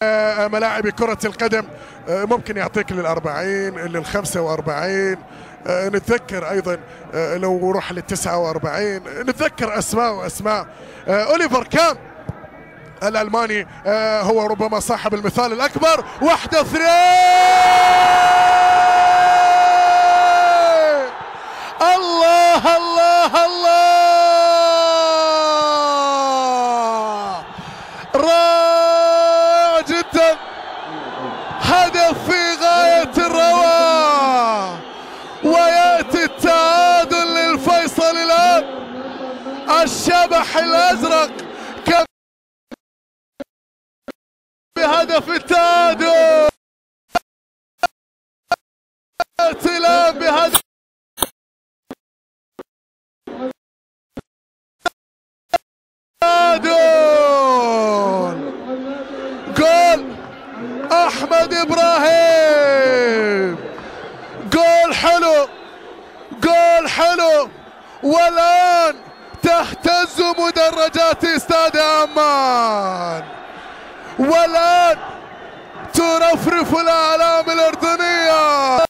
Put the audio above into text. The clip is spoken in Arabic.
ملاعب كرة القدم ممكن يعطيك لل40 لل45. نتذكر ايضا لو روح لل49 نتذكر اسماء اوليفر كان الالماني هو ربما صاحب المثال الاكبر. 1-2 الله الله الله، رائع جدا، هدف في غاية الروعة، ويأتي التعادل للفيصل الآن. الشبح الأزرق كم بهدف التعادل، يأتي الآن بهدف جول احمد ابراهيم، جول حلو، جول حلو. والان تهتز مدرجات استاد عمان، والان ترفرف الاعلام الاردنيه.